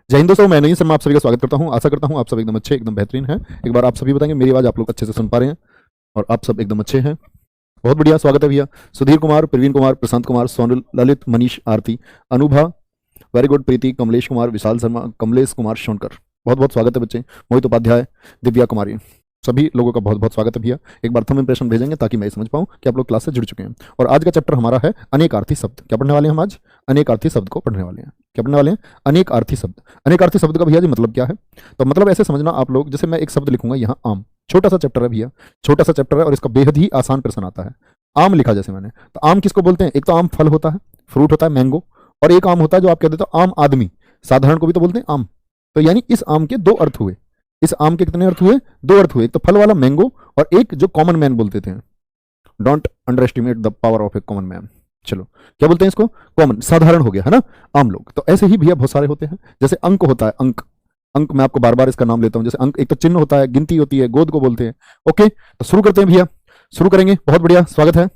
जय हिंद दोस्तों, मैं नहीं सर, मैं आप सभी का स्वागत करता हूं। आशा करता हूं आप सब एकदम अच्छे, एकदम बेहतरीन हैं। एक बार आप सभी बताएंगे मेरी आवाज आप लोग अच्छे से सुन पा रहे हैं और आप सब एकदम अच्छे हैं। बहुत बढ़िया, स्वागत है भैया। सुधीर कुमार, प्रवीण कुमार, प्रशांत कुमार, सोनल, ललित, मनीष, आरती, अनुभा, वेरी गुड, प्रीति, कमलेश कुमार, विशाल शर्मा, कमलेश कुमार शोनकर, बहुत बहुत स्वागत है बच्चे। मोहित उपाध्याय, दिव्या कुमारी, सभी लोगों का बहुत बहुत स्वागत है भैया। एक बार थंब इंप्रेशन भेजेंगे ताकि मैं समझ पाऊं कि आप लोग क्लास से जुड़ चुके हैं। और आज का चैप्टर हमारा है अनेकार्थी शब्द। क्या पढ़ने वाले हैं हम आज? अनेकार्थी शब्द को पढ़ने वाले हैं। क्या पढ़ने वाले हैं? अनेकार्थी शब्द। अनेकार्थी शब्द का भैया जी मतलब क्या है? तो मतलब ऐसे समझना आप लोग, जैसे मैं एक शब्द लिखूंगा यहाँ आम, छोटा सा चैप्टर है भैया, छोटा सा चैप्टर है और इसका बेहद ही आसान प्रश्न आता है। आम लिखा जैसे मैंने, तो आम किसको बोलते हैं? एक तो आम फल होता है, फ्रूट होता है, मैंगो, और एक आम होता है जो आप कह देते हो आम आदमी, साधारण को भी तो बोलते हैं आम। तो यानी इस आम के दो अर्थ हुए। इस आम के कितने अर्थ हुए? दो अर्थ हुए। एक तो फल वाला मैंगो और एक जो कॉमन मैन बोलते थे। Don't under estimate the power of A common man. चलो, क्या बोलते हैं इसको? कॉमन, साधारण हो गया है ना आम लोग। तो ऐसे ही भैया बहुत सारे होते हैं। जैसे अंक होता है, अंक, अंक मैं आपको बार बार इसका नाम लेता हूं। जैसे अंक एक तो चिन्ह होता है, गिनती होती है, गोद को बोलते हैं। ओके, तो शुरू करते हैं भैया, शुरू करेंगे। बहुत बढ़िया, स्वागत है।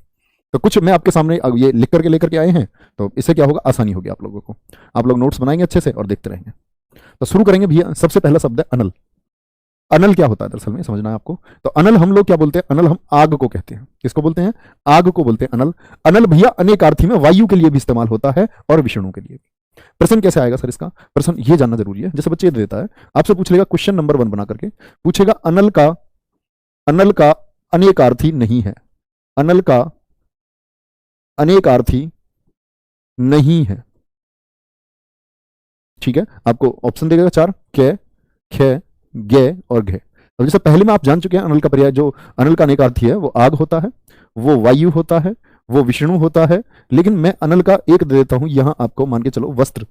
तो कुछ मैं आपके सामने ये लिख करके लेकर के आए हैं, तो इससे क्या होगा? आसानी होगी आप लोगों को। आप लोग नोट्स बनाएंगे अच्छे से और देखते रहेंगे। तो शुरू करेंगे भैया। सबसे पहला शब्द है अनल। अनल क्या होता है दरअसल में, समझना है आपको। तो अनल हम लोग क्या बोलते हैं? अनल हम आग को कहते हैं। किसको बोलते हैं? आग को बोलते हैं अनल। अनल भैया अनेकार्थी में वायु के लिए भी इस्तेमाल होता है और विषणु के लिए भी। प्रश्न कैसे आएगा सर इसका? प्रश्न ये जानना जरूरी है। जैसे बच्चे ये देता है, आपसे पूछ लेगा क्वेश्चन नंबर 1 बना करके, पूछेगा अनल का अनेकार्थी नहीं है। अनल का अनेकार्थी नहीं है, ठीक है। आपको ऑप्शन देगा 4, कै, खे, गे और घे। अब जैसे पहले में आप जान चुके हैं अनल का पर्याय, जो अनल का अनेकार्थी है वो आग होता है, वो वायु होता है, वो विष्णु होता है। लेकिन मैं अनल का एक दे देता हूं यहां आपको, मान के चलो वस्त्र।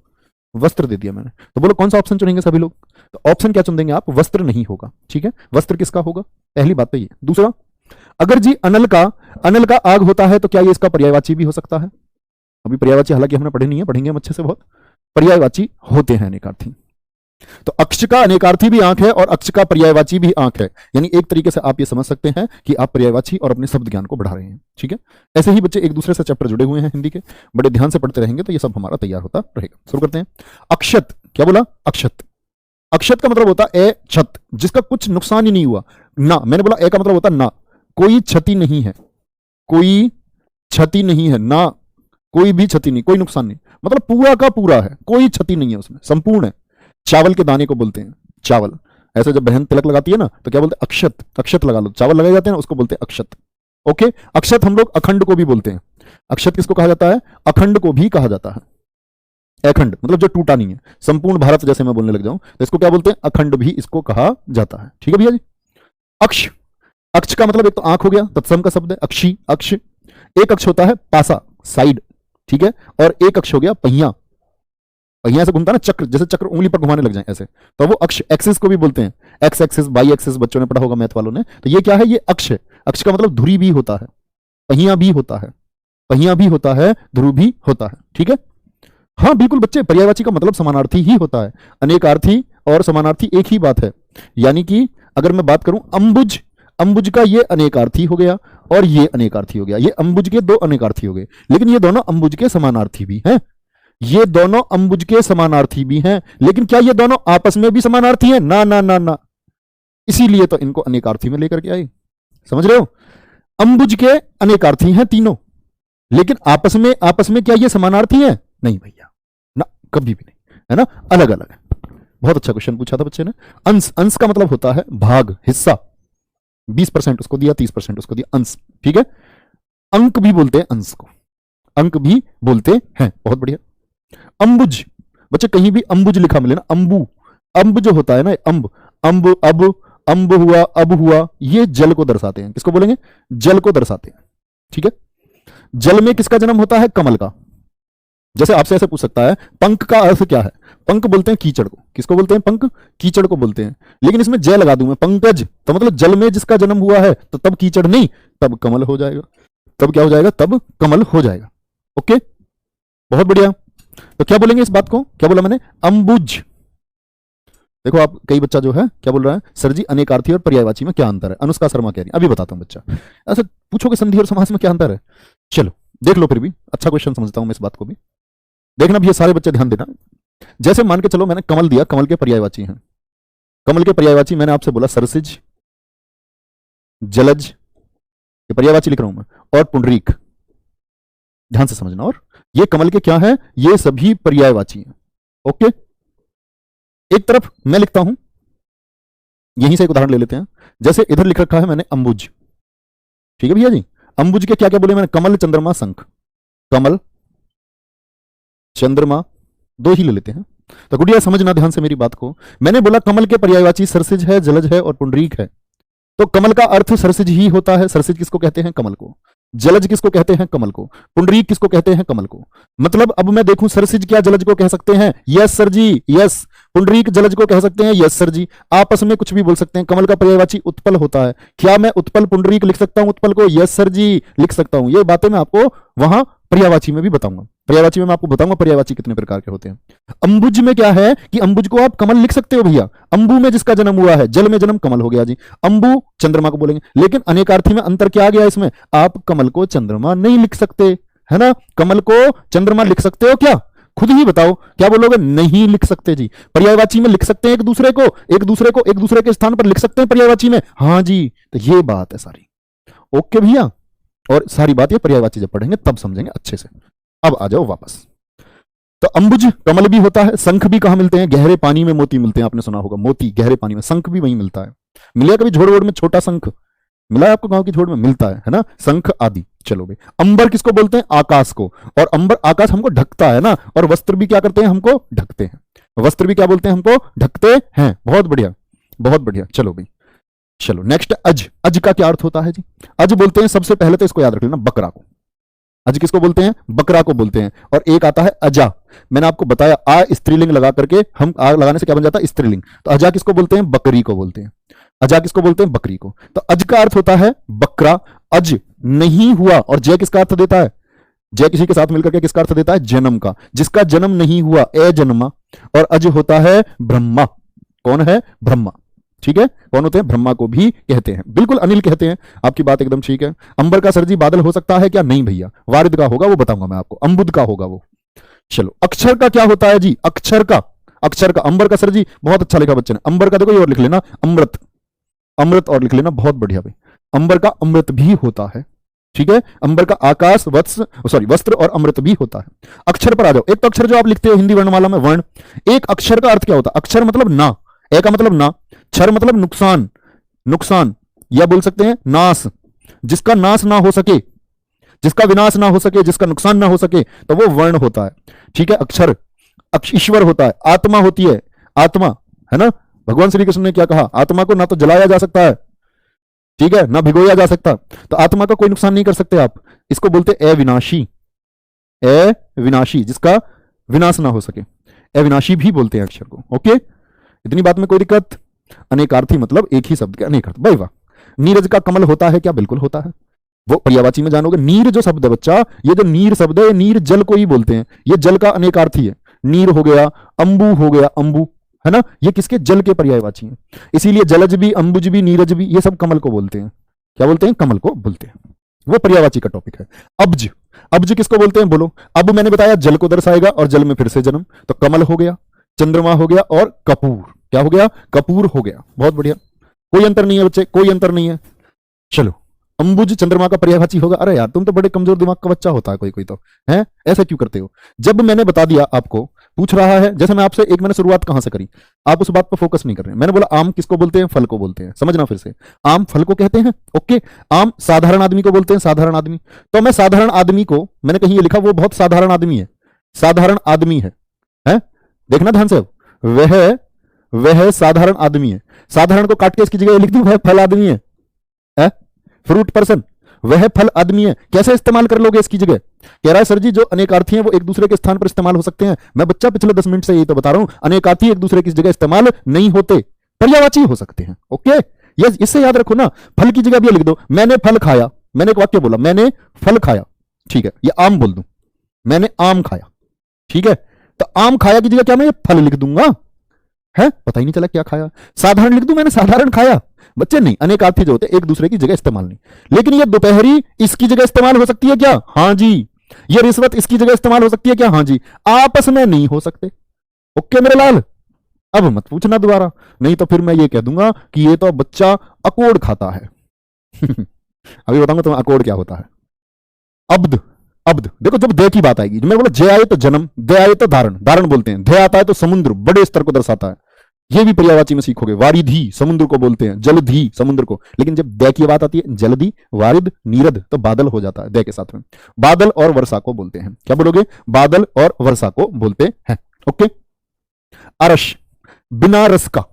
वस्त्र दे दिया मैंने, तो बोलो कौन सा ऑप्शन चुनेंगे सभी लोग? तो ऑप्शन क्या चुन देंगे आप? वस्त्र नहीं होगा, ठीक है। वस्त्र किसका होगा? पहली बात तो ये। दूसरा, अगर जी अनल का आग होता है तो क्या ये इसका पर्यायवाची भी हो सकता है? अभी पर्यायवाची हालांकि हमने पढ़े नहीं है, पढ़ेंगे हम अच्छे से बहुत। पर्यायवाची होते हैं अनेकार्थी। तो अक्ष का अनेकार्थी भी आंख है और अक्ष का पर्यायवाची भी आंख है। यानी एक तरीके से आप ये समझ सकते हैं कि आप पर्यायवाची और अपने शब्द ज्ञान को बढ़ा रहे हैं, ठीक है। ऐसे ही बच्चे एक दूसरे से चैप्टर जुड़े हुए हैं हिंदी के, बड़े ध्यान से पढ़ते रहेंगे तो ये सब हमारा तैयार होता रहेगा। शुरू करते हैं। अक्षत, क्या बोला? अक्षत। अक्षत का मतलब होता है ए छत, जिसका कुछ नुकसान ही नहीं हुआ ना। मैंने बोला ए का मतलब होता है ना, कोई क्षति नहीं है, कोई क्षति नहीं है ना, कोई भी क्षति नहीं, कोई नुकसान नहीं, मतलब पूरा का पूरा है, कोई क्षति नहीं है उसमें, संपूर्ण है। चावल के दाने को बोलते हैं चावल। ऐसे जब बहन तिलक लगाती है ना तो क्या बोलते हैं? अक्षत। अक्षत लगा लो, चावल लगाए जाते हैं ना, उसको बोलते हैं अक्षत। ओके, अक्षत हम लोग अखंड को भी बोलते हैं। अक्षत किसको कहा जाता है? अखंड को भी कहा जाता है। अखंड मतलब जो टूटा नहीं है, संपूर्ण भारत जैसे मैं बोलने लग जाऊं तो इसको क्या बोलते हैं? अखंड भी इसको कहा जाता है, ठीक है भैया जी। अक्ष, अक्ष का मतलब एक तो आंख हो गया, तत्सम का शब्द है अक्षी, अक्ष। एक अक्ष होता है पासा, साइड, ठीक है। और एक अक्ष हो गया पहिया, पहिया से घूमता ना चक्र, जैसे चक्र उंगली पर घुमाने लग जाए ऐसे, तो वो अक्ष, एक्सिस को भी बोलते हैं। एक्स एक्सिस, बाई एक्सिस बच्चों ने पढ़ा होगा मैथ वालों ने। तो ये क्या है? ये अक्ष है। अक्ष का मतलब धुरी भी होता है, पहिया भी होता है, पहिया भी होता है, ध्रुव भी होता है, ठीक है। हाँ बिल्कुल बच्चे, पर्यायवाची का मतलब समानार्थी ही होता है। अनेकार्थी और समानार्थी एक ही बात है। यानी कि अगर मैं बात करूं अंबुज, अंबुज का ये अनेकार्थी हो गया और ये अनेकार्थी हो गया। ये अंबुज के दो अनेकार्थी हो गए, लेकिन ये दोनों अंबुज के समानार्थी भी हैं। ये दोनों अंबुज के समानार्थी भी हैं, लेकिन क्या ये दोनों आपस में भी समानार्थी हैं? ना ना ना ना, इसीलिए तो इनको अनेकार्थी में लेकर के आए। समझ रहे हो? अंबुज के अनेकार्थी हैं तीनों, लेकिन आपस में क्या ये समानार्थी हैं? नहीं भैया ना, कभी भी नहीं, है ना, अलग अलग है। बहुत अच्छा क्वेश्चन पूछा था बच्चे ने। अंश, अंश का मतलब होता है भाग, हिस्सा। 20% उसको दिया, 30% उसको दिया, अंश, ठीक है। अंक भी बोलते हैं अंश को, अंक भी बोलते हैं। बहुत बढ़िया। अंबुज, बच्चे कहीं भी अंबुज लिखा मिले ना, अंबु, अंब जो होता है ना, अंब, अंब, अब, अंब हुआ, अब हुआ, ये जल को दर्शाते हैं। किसको बोलेंगे? जल को दर्शाते हैं, ठीक है। जल में किसका जन्म होता है? कमल का। जैसे आपसे ऐसे पूछ सकता है पंख का अर्थ क्या है? पंख बोलते हैं कीचड़ को। किसको बोलते हैं? पंख, कीचड़ को बोलते हैं। लेकिन इसमें जय लगा दूं मैं, पंकज, तो मतलब जल में जिसका जन्म हुआ है, तो तब कीचड़ नहीं, तब कमल हो जाएगा। तब क्या हो जाएगा? तब कमल हो जाएगा। ओके, बहुत बढ़िया। तो क्या बोलेंगे इस बात को? क्या बोला मैंने? अंबुज। देखो आप, कई बच्चा जो है क्या बोल रहा है, सर जी अनेकार्थी और पर्यायवाची में क्या अंतर है? अनुष्का शर्मा कह रही है, अभी बताता हूं बच्चा। ऐसे पूछोगे संधि और समास में क्या अंतर है? चलो देख लो, फिर भी अच्छा क्वेश्चन समझता हूं मैं इस बात को भी। देखना भी, ये सारे बच्चे ध्यान देना। जैसे मान के चलो मैंने कमल दिया, कमल के पर्यायवाची हैं, कमल के पर्यायवाची मैंने आपसे बोला सरसिज, जलज, ये पर्यायवाची लिख रहा हूं मैं, और पुंडरीक। ध्यान से समझना। और ये कमल के क्या है, ये सभी पर्यायवाची हैं। ओके, एक तरफ मैं लिखता हूं, यहीं से एक उदाहरण ले लेते हैं। जैसे इधर लिख रखा है मैंने अंबुज, ठीक है भैया जी। अंबुज के क्या क्या बोले मैंने, कमल, चंद्रमा, शंख। कमल, चंद्रमा, दो ही ले लेते हैं। तो गुड़िया समझना ध्यान से मेरी बात को। मैंने बोला कमल के पर्यायवाची सरसिज है, जलज है और पुंडरीक है। तो कमल का अर्थ सरसिज ही होता है। सरसिज किसको कहते हैं, कमल को। जलज किसको कहते हैं, कमल को। पुंडरीक किसको कहते हैं, कमल को। मतलब अब मैं देखूं सरसिज क्या जलज को कह सकते हैं, यस सर जी, यस। पुंडरीक जलज को कह सकते हैं, यस सर जी। आपस में कुछ भी बोल सकते हैं। कमल का पर्यायवाची उत्पल होता है। क्या मैं उत्पल पुंडरीक लिख सकता हूं, उत्पल को, यस सर जी लिख सकता हूं। ये बातें मैं आपको वहां पर्यायवाची में भी बताऊंगा। पर्यायवाची में मैं आपको बताऊंगा पर्यायवाची कितने प्रकार के होते हैं। अंबुज में क्या है कि अंबुज को आप कमल लिख सकते हो भैया। अंबु में जिसका जन्म हुआ है, जल में जन्म, कमल हो गया जी। अंबु चंद्रमा को बोलेंगे, लेकिन अनेकार्थी में अंतर क्या आ गया इसमें, आप कमल को चंद्रमा नहीं लिख सकते, है ना। कमल को चंद्रमा लिख सकते हो क्या, खुद ही बताओ, क्या बोलोगे, नहीं लिख सकते जी। पर्यायवाची में लिख सकते हैं एक दूसरे को, एक दूसरे को एक दूसरे के स्थान पर लिख सकते हैं पर्यायवाची में, हाँ जी। तो ये बात है सारी। ओके भैया, और सारी बात ये पर्यायवाची जब पढ़ेंगे तब समझेंगे अच्छे से। अब आ जाओ वापस। तो अंबुज कमल भी होता है। शंख भी कहां मिलते हैं, गहरे पानी में मोती मिलते हैं, आपने सुना होगा मोती गहरे पानी में, शंख भी वहीं मिलता है। मिला कभी झोड़ वोड़ में छोटा शंख मिला है आपको, गांव की झोड़ में मिलता है ना, शंख आदि। चलो भाई, अंबर किसको बोलते हैं, आकाश को। और अंबर, आकाश हमको ढकता है ना, और वस्त्र भी क्या करते हैं, हमको ढकते हैं। वस्त्र भी क्या बोलते हैं, हमको ढकते हैं। बहुत बढ़िया, बहुत बढ़िया। चलो भाई, चलो नेक्स्ट, अज। अज का क्या अर्थ होता है जी, अज बोलते हैं सबसे पहले तो इसको याद रख लेना, बकरा को। अज किसको बोलते हैं, बकरा को बोलते हैं। और एक आता है अजा, मैंने आपको बताया आ स्त्रीलिंग लगा करके, हम आ लगाने से क्या बन जाता है, स्त्रीलिंग। तो अजा किसको बोलते हैं, बकरी को बोलते हैं। अजा किसको बोलते हैं, बकरी को। तो अज का अर्थ होता है बकरा। अज नहीं हुआ, और जय किसका अर्थ देता है, जय किसी के साथ मिलकर के किसका अर्थ देता है, जन्म का, जिसका जन्म नहीं हुआ, ए जन्मा। और अज होता है ब्रह्मा। कौन है, ब्रह्मा। ठीक है, कौन होते हैं, ब्रह्मा को भी कहते हैं। बिल्कुल अनिल कहते हैं, आपकी बात एकदम ठीक है। अंबर का सरजी बादल हो सकता है क्या, नहीं भैया, वारिद का होगा, वो बताऊंगा मैं आपको, अंबुद का होगा वो। चलो, अक्षर का क्या होता है जी, अक्षर का, अक्षर का, अंबर का सरजी बहुत अच्छा लिखा बच्चे ने। अंबर का देखो, ये और लिख लेना, अमृत, अमृत और लिख लेना, बहुत बढ़िया भाई। अंबर का अमृत भी होता है, ठीक है। अंबर का आकाश, वस्त्र और अमृत भी होता है। अक्षर पर आ जाओ। एक तो अक्षर जो आप लिखते हो हिंदी वर्णमाला में, वर्ण। एक अक्षर का अर्थ क्या होता है, अक्षर मतलब ना, ए का मतलब ना, क्षर मतलब नुकसान, नुकसान, या बोल सकते हैं नाश, जिसका नाश ना हो सके, जिसका विनाश ना हो सके, जिसका नुकसान ना हो सके, तो वो वर्ण होता है। ठीक है, अक्षर, ईश्वर होता है, आत्मा होती है, आत्मा, है ना। भगवान श्री कृष्ण ने क्या कहा, आत्मा को ना तो जलाया जा सकता है, ठीक है, ना भिगोया जा सकता, तो आत्मा का कोई नुकसान नहीं कर सकते आप। इसको बोलते अविनाशी, अविनाशी, जिसका विनाश ना हो सके, अविनाशी भी बोलते हैं अक्षर को। ओके, इतनी बात में कोई दिक्कत। अनेकार्थी मतलब एक ही शब्द के अनेक अर्थ। भाई वाह। नीरज का कमल होता है क्या, बिल्कुल होता है, वो पर्यायवाची में जानोगे। नीर जो शब्द है बच्चा, ये जो नीर शब्द है, नीर जल को ही बोलते हैं, ये जल का अनेकार्थी है। नीर हो गया, अंबु हो गया, अंबु, है ना, ये किसके, जल के पर्यायवाची हैं। इसीलिए जलज भी, अंबुज भी, नीरज भी, ये सब कमल को बोलते हैं। क्या बोलते हैं, कमल को बोलते हैं। वो पर्यायवाची का टॉपिक है। अब्ज, अब्ज किसको बोलते हैं, बोलो। अब मैंने बताया जल को दर्शाएगा, और जल में फिर से जन्म, तो कमल हो गया, चंद्रमा हो गया, और कपूर, क्या हो गया, कपूर हो गया। बहुत बढ़िया, कोई अंतर नहीं है बच्चे, कोई अंतर नहीं है। चलो, अंबुज चंद्रमा का पर्यायवाची होगा। अरे यार, तुम तो बड़े कमजोर दिमाग का बच्चा होता है कोई कोई, तो है ऐसा क्यों करते हो। जब मैंने बता दिया आपको, पूछ रहा है, जैसे मैं आपसे एक, मैंने शुरुआत कहां से करी, आप उस बात पर फोकस नहीं कर रहे। मैंने बोला आम किसको बोलते हैं, फल को बोलते हैं। समझना फिर से, आम फल को कहते हैं। ओके, आम साधारण आदमी को बोलते हैं, साधारण आदमी। तो मैं साधारण आदमी को, मैंने कहीं ये लिखा, वो बहुत साधारण आदमी है, साधारण आदमी है, देखना ध्यान से। वह साधारण आदमी है। साधारण को काट के इसकी जगह लिख दूं, वह फल आदमी है, फ्रूट पर्सन, वह फल आदमी है। कैसे इस्तेमाल कर लोगे इसकी जगह, कह रहा है सर जी जो अनेकार्थी हैं वो एक दूसरे के स्थान पर इस्तेमाल हो सकते हैं। मैं बच्चा पिछले 10 मिनट से यही तो बता रहा हूं, अनेकार्थी एक दूसरे की जगह इस्तेमाल नहीं होते, पर्यायवाची हो सकते हैं। ओके, ये इससे याद रखो ना। फल की जगह भी लिख दो, मैंने फल खाया, मैंने एक वाक्य बोला, मैंने फल खाया, ठीक है। ये आम बोल दूं, मैंने आम खाया, ठीक है। तो आम खाया की जगह क्या मैं ये फल लिख दूंगा, है पता ही नहीं चला क्या खाया। साधारण लिख दूं, मैंने साधारण खाया, बच्चे नहीं, अनेकार्थी जो होते एक दूसरे की जगह इस्तेमाल नहीं। लेकिन ये दोपहरी इसकी जगह इस्तेमाल हो सकती है क्या, हाँ जी। ये रिश्वत इसकी जगह इस्तेमाल हो सकती है क्या, हाँ जी। आपस में नहीं हो सकते, ओके मेरे लाल, अब मत पूछना दोबारा, नहीं तो फिर मैं ये कह दूंगा कि ये तो बच्चा अकोड़ खाता है। अभी बताऊंगा तुम्हें अकोड़ क्या होता है। अब्द, अब्द देखो, जब दे की बात आएगी, मैं बोला जय आए तो जन्म, दे आए तो धारण, धारण बोलते हैं, धे आता है तो समुद्र, बड़े स्तर को दर्शाता है, ये भी पर्यायवाची में सीखोगे। वारिधि समुद्र को बोलते हैं, जलधि समुद्र को, लेकिन जब दे की बात आती है, जलधि, वारिद, नीरद, तो बादल हो जाता है दे के साथ में। बादल और वर्षा को बोलते हैं, क्या बोलोगे, बादल और वर्षा को बोलते हैं। ओके, अरश, बिना रस का,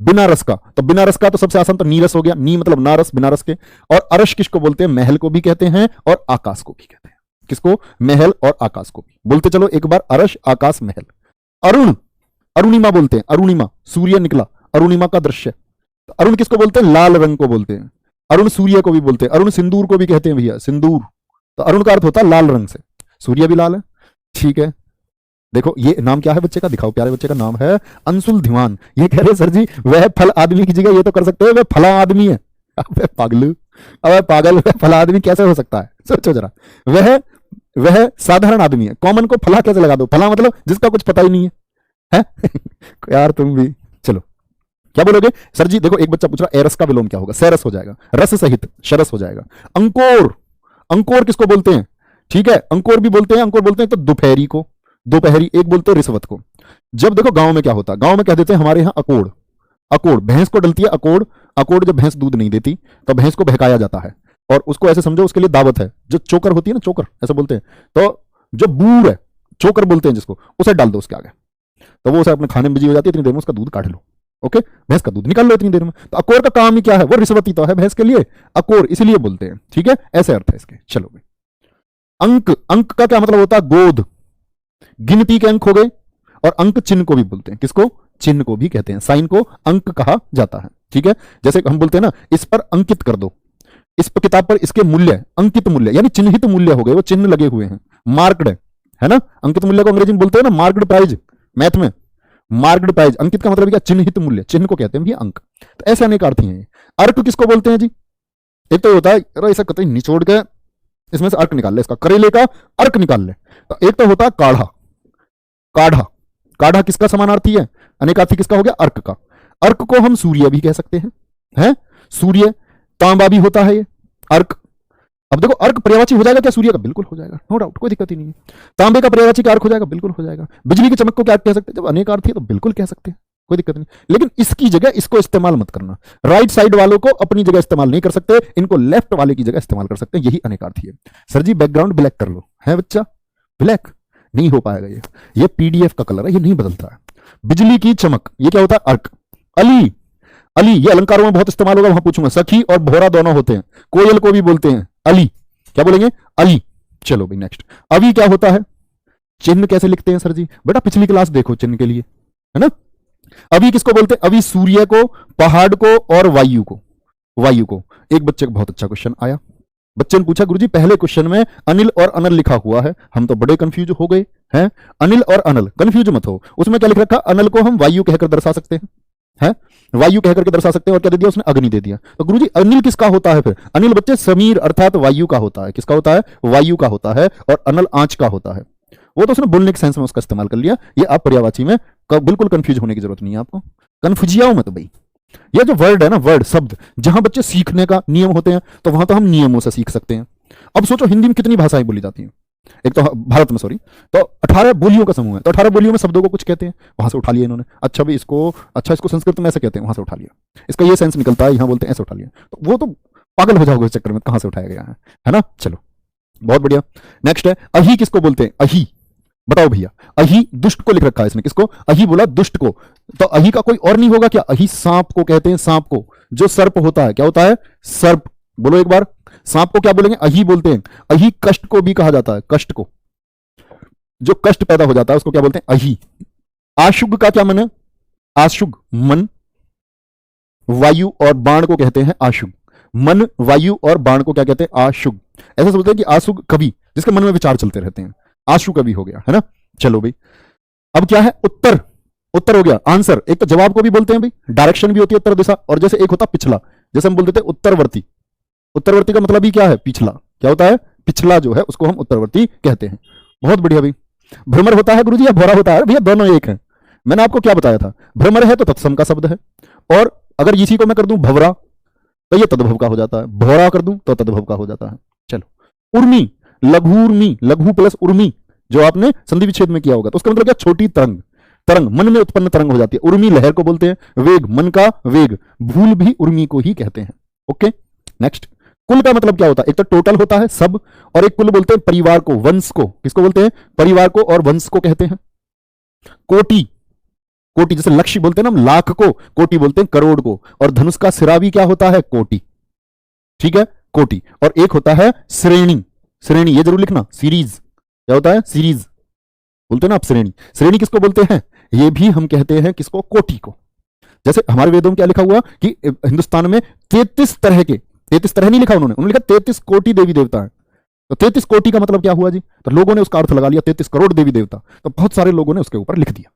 बिना रस का, तो बिना रस का तो सबसे आसान तो नीरस हो गया, नी मतलब नारस, बिना रस के। और अरश किसको बोलते हैं, महल को भी कहते हैं और आकाश को भी कहते हैं। किसको, महल और आकाश को भी बोलते, चलो एक बार, अरश, आकाश, महल। अरुण, अरुणिमा बोलते हैं, अरुणिमा, सूर्य निकला, अरुणिमा का दृश्य। तो अरुण किसको बोलते हैं, लाल रंग को बोलते हैं। अरुण सूर्य को भी बोलते हैं, अरुण सिंदूर को भी कहते हैं भैया, सिंदूर, तो अरुण का अर्थ होता है लाल रंग से, सूर्य भी लाल है। ठीक है, देखो ये नाम क्या है बच्चे का, दिखाओ, प्यारे बच्चे का नाम है अंशुल धीमान। ये कह रहे सर जी वह फल आदमी की जगह ये तो कर सकते हैं, वह फला आदमी है। अबे पागलू, अबे पागल, वह फला आदमी कैसे हो सकता है, सोचो जरा, वह साधारण आदमी है, कॉमन को फला कैसे लगा दो, फला मतलब जिसका कुछ पता ही नहीं है, यार तुम भी। चलो क्या बोलोगे सर जी, देखो एक बच्चा पूछ रहा एरस का विलोम क्या होगा, सेरस हो जाएगा, रस सहित शरस हो जाएगा। अंकोर, अंकोर किसको बोलते हैं, ठीक है, अंकोर भी बोलते हैं, अंकोर बोलते हैं तो दोपहरी को, दोपहरी, एक बोलते हैं रिश्वत को। जब देखो गांव में क्या होता है, गांव में कह देते हैं हमारे यहां अकोड़, अकोड़ भैंस को डलती है अकोड़, अकोड़ जब भैंस दूध नहीं देती तो भैंस को बहकाया जाता है, और उसको ऐसे समझो उसके लिए दावत है। जो चोकर होती है ना, चोकर ऐसा बोलते हैं, तो जो बूर है, चोकर बोलते हैं जिसको, उसे डाल दो उसके आगे, तो वो उसे अपने खाने में बिजी हो जाती है, इतनी देर में उसका दूध काट लो। ओके, भैंस का दूध निकाल लो इतनी देर में। तो अकोर का काम ही क्या है, वो रिश्वती तो है भैंस के लिए, अकोर इसलिए बोलते हैं, ठीक है, ऐसे अर्थ है इसके। चलो भाई, अंक, अंक का क्या मतलब होता है, गोद, गिनती के अंक हो गए। और अंक चिन्ह को भी बोलते हैं, किसको, चिन्ह को भी कहते हैं, साइन को अंक कहा जाता है, ठीक है। जैसे हम बोलते हैं ना, इस पर अंकित कर दो, इस पर किताब पर इसके मूल्य, अंकित मूल्य यानी चिन्हित मूल्य हो गए, वो चिन्ह लगे हुए हैं, मार्क्ड है ना, अंकित मूल्य को अंग्रेजी में बोलते हैं ना मार्क्ड प्राइज, मैथ में मार्क्ड प्राइज, अंकित का मतलब क्या, चिन्हित मूल्य, चिन्ह को कहते हैं भैया अंक। तो ऐसे अनेक अर्थ हैं। अर्क किसको बोलते हैं जी, एक तो होता है ऐसा कतई निचोड़ के इसमें से अर्क निकाल ले, इसका करेले का अर्क निकाल ले, तो एक तो होता है काढ़ा, काढ़ा, काढ़ा किसका समानार्थी है, अनेकार्थी किसका हो गया, अर्क का। अर्क को हम सूर्य भी कह सकते हैं सूर्य, तांबा भी होता है ये अर्क। अब देखो अर्क पर्यायवाची हो जाएगा क्या सूर्य का, बिल्कुल हो जाएगा, नो डाउट, कोई दिक्कत ही नहीं है। तांबे का पर्यायवाची का अर्क हो जाएगा, बिल्कुल हो जाएगा। बिजली की चमक को क्या कह सकते हैं, जब अनेक अर्थ है तो बिल्कुल कह सकते हैं, कोई दिक्कत नहीं। लेकिन इसकी जगह इसको इस्तेमाल मत करना, राइट साइड वालों को अपनी जगह इस्तेमाल नहीं कर सकते, इनको लेफ्ट वाले की जगह इस्तेमाल कर सकते हैं, यही अनेकार्थी है। सर जी बैकग्राउंड ब्लैक कर लो, है बच्चा, ब्लैक नहीं हो पाएगा, ये पीडीएफ का कलर है, ये नहीं बदलता है। बिजली की चमक, ये क्या होता है, अर्क। अली, अली ये अलंकारों में बहुत इस्तेमाल होगा, वहां पूछूंगा। सखी और भोरा दोनों होते हैं, कोयल को भी बोलते हैं अली, क्या बोलेंगे, अली। चलो भाई नेक्स्ट, अभी क्या होता है, चिन्ह कैसे लिखते हैं सर जी, बेटा पिछली क्लास देखो चिन्ह के लिए, है ना। अभी किसको बोलते हैं, अभी सूर्य को, पहाड़ को और वायु को, वायु को। एक बच्चे को बहुत अच्छा क्वेश्चन आया, बच्चे ने पूछा गुरुजी पहले क्वेश्चन में अनिल और अनल लिखा हुआ है, हम तो बड़े कंफ्यूज हो गए हैं। अनिल और अनल, कंफ्यूज मत हो, उसमें क्या लिख रखा, अनल को हम वायु कहकर दर्शा सकते हैं, वायु कहकर के दर्शा सकते हैं, और क्या दे दिया उसने, अग्नि दे दिया। तो गुरुजी अनिल किसका होता है फिर, अनिल बच्चे समीर अर्थात वायु का होता है, किसका होता है, वायु का होता है, और अनल आंच का होता है। वो तो उसने बोलने के सेंस में उसका इस्तेमाल कर लिया, ये आप पर्यायवाची में बिल्कुल कंफ्यूज होने की जरूरत नहीं है आपको, कंफ्यूजियाओ मत भाई। ये जो वर्ड है ना, वर्ड शब्द, जहां बच्चे सीखने का नियम होते हैं तो वहां तो हम नियमों से सीख सकते हैं। अब सोचो हिंदी में कितनी भाषाएं बोली जाती हैं, एक तो भारत में, सॉरी, तो 18 बोलियों का समूह है, तो 18 बोलियों में शब्दों को कुछ कहते हैं, वहां से उठा लिया इन्होंने। अच्छा भी इसको, अच्छा इसको संस्कृत में ऐसे कहते हैं, वहां से उठा लिया, इसका ये सेंस निकलता है, यहां बोलते हैं ऐसे उठा लिया, तो वो तो पागल हो जाओगे इस चक्कर में, कहां से उठाया गया है ना। चलो बहुत बढ़िया, नेक्स्ट है अही, किसको बोलते हैं, अही, बताओ भैया। अही दुष्ट को लिख रखा है इसने, किसको, अही बोला दुष्ट को, तो अही का कोई और नहीं होगा क्या, अही सांप को कहते हैं, सांप को, जो सर्प होता है, क्या होता है, सर्प। बोलो एक बार, सांप को क्या बोलेंगे, अही बोलते हैं। अही कष्ट को भी कहा जाता है, कष्ट को, जो कष्ट पैदा हो जाता है उसको क्या बोलते हैं, अही। आशुग का क्या मन है, आशुग मन, वायु और बाण को कहते हैं आशुग, मन, वायु और बाण को क्या कहते हैं, आशुग। ऐसा सोचते हैं कि आशुग कवि, जिसके मन में विचार चलते रहते हैं, आशु कवि हो गया, है ना। चलो भाई, अब क्या है, उत्तर, उत्तर हो गया, आंसर। एक तो जवाब को भी बोलते हैं भाई, डायरेक्शन भी होती है उत्तर दिशा, और जैसे एक होता पिछला, जैसे हम बोलते थे उत्तरवर्ती, उत्तरवर्ती का मतलब ही क्या है, पिछला, क्या होता है, पिछला जो है उसको हम उत्तरवर्ती कहते हैं। बहुत बढ़िया भाई, भ्रमर होता है गुरुजी या भौरा होता है? भैया दोनों एक है। मैंने आपको क्या बताया था, भ्रमर है तो तत्सम का शब्द है, और अगर इसी को मैं कर दूं भवरा तो ये तद्भव का हो जाता है, भौरा कर दूं तो तद्भव का हो जाता है। चलो, उर्मी, लघु उर्मी, लघु प्लस उर्मी जो आपने संधि विच्छेद में किया होगा, तो उसका मतलब क्या, छोटी तरंग, तरंग मन में उत्पन्न तरंग हो जाती है। उर्मी लहर को बोलते हैं, वेग मन का वेग, भूल भी उर्मी को ही कहते हैं। Okay, next. कुल का मतलब क्या होता है, एक तो टोटल होता है सब, और एक कुल बोलते हैं परिवार को, वंश को। किसको बोलते हैं, परिवार को और वंश को कहते हैं। कोटि, कोटि जैसे लक्ष्य बोलते हैं ना हम लाख को, कोटि बोलते हैं करोड़ को, और धनुष का सिरा भी क्या होता है, कोटि। ठीक है, कोटि। और एक होता है श्रेणी, श्रेणी ये जरूर लिखना, सीरीज क्या होता है, सीरीज बोलते हैं ना आप, श्रेणी। श्रेणी किसको बोलते हैं, ये भी हम कहते हैं किसको, कोटि को। जैसे हमारे वेदों में क्या लिखा हुआ कि हिंदुस्तान में 33 तरह के, 33 तरह नहीं लिखा उन्होंने लिखा 33 कोटि देवी देवता है। तो 33 कोटि का मतलब क्या हुआ जी, तो लोगों ने उसका अर्थ लगा लिया 33 करोड़ देवी देवता, तो बहुत सारे लोगों ने उसके ऊपर लिख दिया,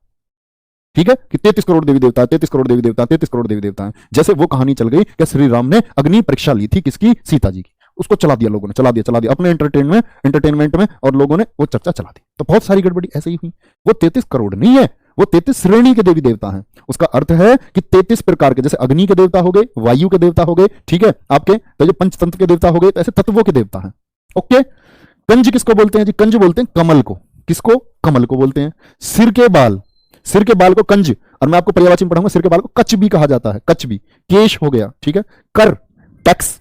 ठीक है, कि 33 करोड़ देवी देवता, 33 करोड़ देवी देवता, 33 करोड़ देवी देवता है। जैसे वो कहानी चल गई कि श्री राम ने अग्नि परीक्षा ली थी किसकी, सीता जी की, उसको चला दिया लोगों ने, चला दिया अपने एंटरटेनमेंट में, और लोगों ने वो चर्चा चला दी, तो बहुत सारी गड़बड़ी ऐसे ही हुई। वो 33 करोड़ नहीं है, वो 33 श्रेणी के देवी देवता हैं। उसका अर्थ है कि 33 प्रकार के, जैसे अग्नि के देवता हो गए, वायु के देवता हो गए, ठीक है आपके, तो जो पंचतंत्र के देवता हो गए, तो ऐसे तत्वों के देवता हैं। ओके, कंज किसको बोलते हैं जी, कंज बोलते हैं कमल को। किसको, कमल को बोलते हैं। सिर के बाल, सिर के बाल को कंज, और मैं आपको पर्यायवाची में पढ़ाऊंगा, सिर के बाल को कच भी कहा जाता है, कच भी, केश हो गया, ठीक है। कर, टैक्स,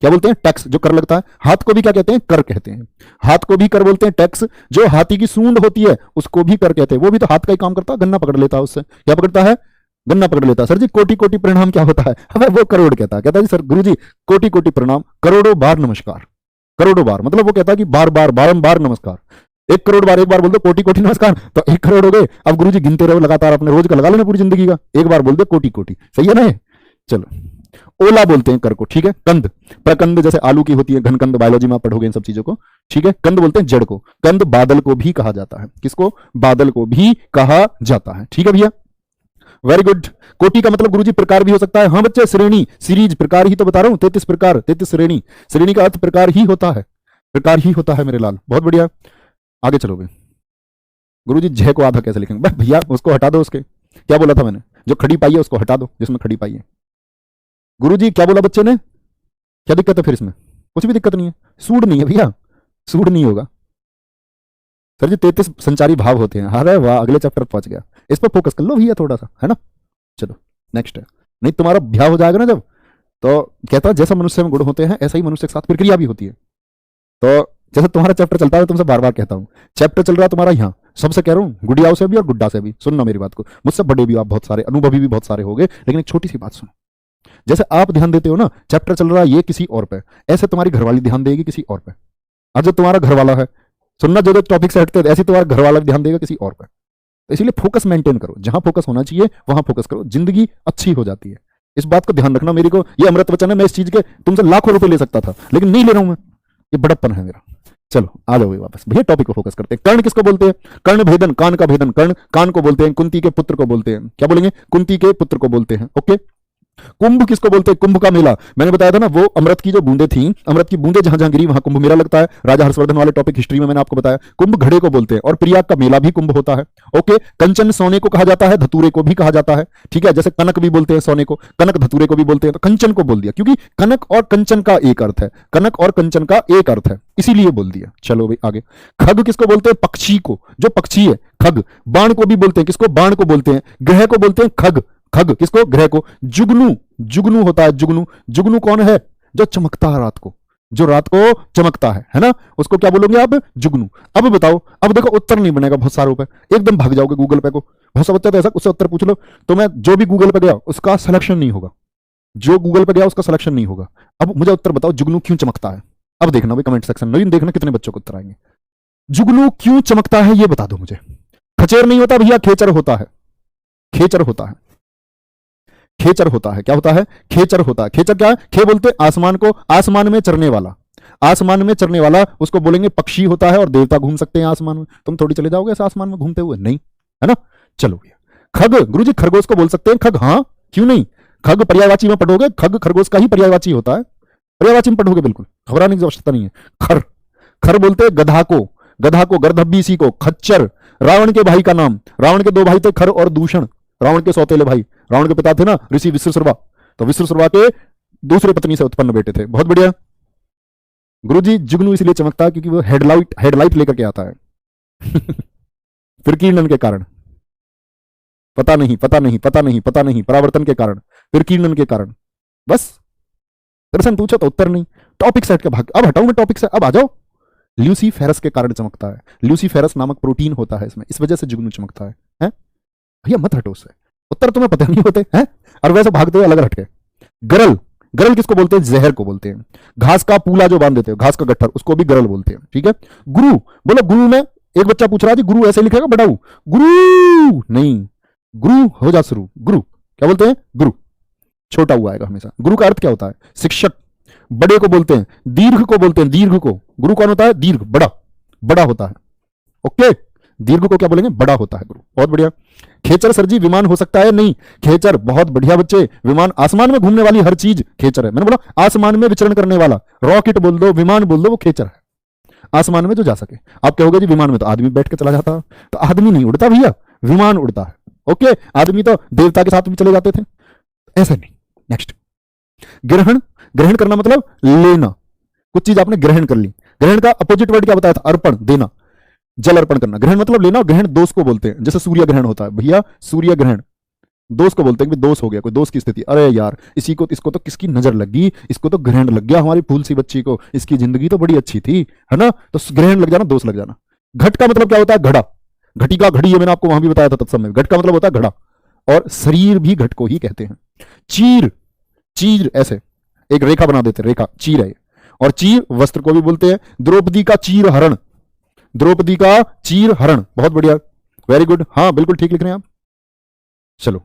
क्या बोलते हैं, टैक्स जो कर लगता है। हाथ को भी क्या कहते हैं, कर कहते हैं, हाथ को भी कर बोलते हैं। टैक्स, जो हाथी की सूंड होती है उसको भी कर कहते हैं, वो भी तो हाथ का ही काम करता है, गन्ना पकड़ लेता है उससे, क्या पकड़ता है, गन्ना पकड़ लेता है। सर जी कोटि कोटि प्रणाम क्या होता है, हमें वो करोड़ कहता है, कहता है जी सर गुरु जी कोटि कोटि प्रणाम, करोड़ों बार नमस्कार, करोड़ों बार, मतलब वो कहता है कि बार बार बारंबार नमस्कार। 1 करोड़ बार एक बार बोल दो कोटि कोटि नमस्कार, तो 1 करोड़ हो गए। अब गुरुजी गिनते रहो लगातार, अपने रोज का लगा लेना पूरी जिंदगी का, एक बार बोल दो कोटि कोटि, सही है ना ये। चलो, ओला बोलते हैं कर को, ठीक है। कंद, प्रकंद जैसे आलू की होती है, घनकंद, बायोलॉजी में आप पढ़ोगे इन सब चीजों को, ठीक है। कंद बोलते हैं जड़ को, कंद बादल को भी कहा जाता है, किसको, बादल को भी कहा जाता है, ठीक है भैया, वेरी गुड। कोटि का मतलब गुरुजी प्रकार भी हो सकता है, हाँ बच्चे, श्रेणी, सीरीज, प्रकार ही तो बता रहा हूं, 33 प्रकार, 33 श्रेणी, श्रेणी का अर्थ प्रकार ही होता है, प्रकार ही होता है मेरे लाल, बहुत बढ़िया। आगे चलोगे, गुरुजी जय को आधा कैसे लिखेंगे, भैया उसको हटा दो, उसके क्या बोला था मैंने, जो खड़ी पाई है उसको हटा दो, जिसमें खड़ी पाई है। गुरुजी क्या बोला बच्चे ने, क्या दिक्कत है फिर इसमें, कुछ भी दिक्कत नहीं है, सूड नहीं है भैया, सूड नहीं होगा सर जी, 33 संचारी भाव होते हैं। अरे वाह, अगले चैप्टर पहुंच गया, इस पर फोकस कर लो भैया थोड़ा सा, है ना। चलो नेक्स्ट है, नहीं तुम्हारा ब्याह हो जाएगा ना जब, तो कहता है जैसा मनुष्य में गुण होते हैं ऐसा ही मनुष्य के साथ प्रक्रिया भी होती है। तो जैसे तुम्हारा चैप्टर चलता है, तुमसे बार बार कहता हूं, चैप्टर चल रहा है तुम्हारा यहाँ, सबसे कह रहा हूँ, गुड़ियाओं से भी और गुड्डा से भी, सुनना मेरी बात को, मुझसे बड़े भी आप बहुत सारे, अनुभवी भी बहुत सारे हो गए, लेकिन एक छोटी सी बात सुनो, जैसे आप ध्यान देते हो ना, चैप्टर चल रहा है ये किसी और पे, ऐसे तुम्हारी घरवाली ध्यान देगी किसी और पे। आज जो तुम्हारा घरवाला है, सुनना, जो टॉपिक से हटते हैं, ऐसे तुम्हारा घरवाला ध्यान देगा किसी और पे। तो इसीलिए फोकस मेंटेन करो, जहां फोकस होना चाहिए वहां फोकस करो, जिंदगी अच्छी हो जाती है। इस बात को ध्यान रखना, मेरी को ये अमृत वचन है, मैं इस चीज के तुमसे लाखों रुपए ले सकता था, लेकिन नहीं ले रहा हूं मैं, ये बड़प्पन है मेरा। चलो आ जाओ वापस भैया, टॉपिक को फोकस करते हैं। कर्ण किसको बोलते हैं, कर्ण भेदन, कान का भेदन, कर्ण कान को बोलते हैं, कुंती के पुत्र को बोलते हैं, क्या बोलेंगे, कुंती के पुत्र को बोलते हैं। ओके, कुंभ किसको बोलते हैं, कुंभ का मेला, मैंने बताया था ना, वो अमृत की जो बूंदे थी, अमृत की बूंदे जहां जहां गिरी वहां कुंभ मेला लगता है। राजा हर्षवर्धन वाले टॉपिक हिस्ट्री में मैंने आपको बताया, कुंभ घड़े को बोलते हैं, और प्रयाग का मेला भी कुंभ होता है। ओके, कंचन सोने को कहा जाता है, धतूरे को भी कहा जाता है, ठीक है, जैसे कनक भी बोलते हैं सोने को, कनक धतूरे को भी बोलते हैं, तो कंचन को बोल दिया, क्योंकि कनक और कंचन का एक अर्थ है, कनक और कंचन का एक अर्थ है, इसीलिए बोल दिया। चलो भाई आगे, खग किसको बोलते हैं, पक्षी को, जो पक्षी है खग। बाण को भी बोलते हैं, किसको, बाण को बोलते हैं। ग्रह को बोलते हैं खग, खग किसको, ग्रह को। जुगनू, जुगनू होता है, जुगनू, जुगनू कौन है, जो चमकता है रात को, जो रात को चमकता है ना, उसको क्या बोलोगे आप, जुगनू। अब बताओ, अब देखो उत्तर नहीं बनेगा बहुत सारों पे, एकदम भाग जाओगे गूगल पे को, बहुत सा बच्चा तो ऐसा, उससे उत्तर पूछ लो, तो मैं जो भी गूगल पे गया उसका सिलेक्शन नहीं होगा, जो गूगल पे गया उसका सिलेक्शन नहीं होगा। अब मुझे उत्तर बताओ, जुगनू क्यों चमकता है। अब देखना भाई कमेंट सेक्शन में, देखना कितने बच्चों को उत्तर आएंगे। जुगनू क्यों चमकता है ये बता दो मुझे। खचेर नहीं होता भैया, खेचर होता है, खेचर होता है, खेचर होता है, क्या होता है, खेचर होता है। खेचर क्या है, खे बोलते हैं आसमान को, आसमान में चरने वाला, आसमान में चरने वाला उसको बोलेंगे पक्षी होता है, और देवता घूम सकते हैं आसमान में, तुम थोड़ी चले जाओगे ऐसे आसमान में घूमते हुए, नहीं, है ना। चलो भैया, खग, गुरुजी खरगोश को बोल सकते हैं खग, हाँ क्यों नहीं, खग पर्यायवाची में पढ़ोगे, खग खरगोश का ही पर्यायवाची होता है, पर्यायवाची में पढ़ोगे, बिल्कुल घबराने की आवश्यकता नहीं है। खर, खर बोलते हैं गधा को, गधा को, गर्दभ्बी सी को, खच्चर, रावण के भाई का नाम, रावण के दो भाई थे, खर और दूषण, रावण के सौतेले भाई, रावण के पिता थे ना ऋषि विश्रवा, तो विश्रवा के दूसरे पत्नी से उत्पन्न बेटे थे। बहुत बढ़िया। गुरुजी जुगनू इसलिए चमकता है क्योंकि वो हेडलाइट लेकर के आता है। फिर किरणन के कारण, पता नहीं पता नहीं पता नहीं पता नहीं, परावर्तन के कारण, फिर किरणन के कारण, बस। दर्शन पूछो तो उत्तर नहीं, टॉपिक सेट का भाग। अब हटाऊं मैं टॉपिक से, अब आ जाओ। ल्यूसीफेरस के कारण चमकता है, ल्यूसीफेरस नामक प्रोटीन होता है इसमें, इस वजह से जुगनू चमकता है। भैया मत हटो उससे, उत्तर तुम्हें पता नहीं होते हैं, और वैसे भागते हुए अलग हटके। गरल, गरल किसको बोलते हैं? जहर को बोलते हैं। घास का पूला जो बांध देते हैं, घास का गट्ठर, उसको भी गरल बोलते हैं। ठीक है। गुरु, बोलो गुरु में, एक बच्चा पूछ रहा है गुरु ऐसे लिखेगा बड़ा गुरु नहीं, गुरु हो जा शुरू, गुरु क्या बोलते हैं? गुरु छोटा हुआ आएगा हमेशा। गुरु का अर्थ क्या होता है? शिक्षक। बड़े को बोलते हैं, दीर्घ को बोलते हैं, दीर्घ को। गुरु कौन होता है? दीर्घ, बड़ा, बड़ा होता है। ओके, दीर्घ को क्या बोलेंगे? बड़ा होता है गुरु। बहुत बढ़िया। खेचर सर जी विमान हो सकता है? नहीं, खेचर बहुत बढ़िया बच्चे, विमान आसमान में घूमने वाली हर चीज खेचर है। मैंने बोला आसमान में विचरण करने वाला, रॉकेट बोल दो, विमान बोल दो, वो खेचर है, आसमान में जो जा सके। आप कहोगे जी विमान में तो आदमी बैठ के चला जाता, तो आदमी नहीं उड़ता भैया, विमान उड़ता है। ओके, आदमी तो देवता के साथ भी चले जाते थे, ऐसा नहीं। नेक्स्ट, ग्रहण। ग्रहण करना मतलब लेना, कुछ चीज आपने ग्रहण कर ली। ग्रहण का अपोजिट वर्ड क्या बताया था? अर्पण, देना, जल अर्पण करना। ग्रहण मतलब लेना। ग्रहण दोष को बोलते हैं, जैसे सूर्य ग्रहण होता है भैया, सूर्य ग्रहण दोष को बोलते हैं कि दोष हो गया, कोई दोष की स्थिति, अरे यार इसको तो किसकी नजर लग गई, इसको तो ग्रहण लग गया, हमारी फूल सी बच्ची को, इसकी जिंदगी तो बड़ी अच्छी थी, है ना, तो ग्रहण लग जाना, दोष लग जाना। घट का मतलब क्या होता है? घड़ा, घटी का घड़ी है, मैंने आपको वहां भी बताया था तब समय। घट का मतलब होता है घड़ा, और शरीर भी घट को ही कहते हैं। चीर, चीर ऐसे एक रेखा बना देते, रेखा चीर है। और चीर वस्त्र को भी बोलते हैं। द्रौपदी का चीर हरण, द्रौपदी का चीर हरण। बहुत बढ़िया, वेरी गुड, हाँ बिल्कुल ठीक लिख रहे हैं आप। चलो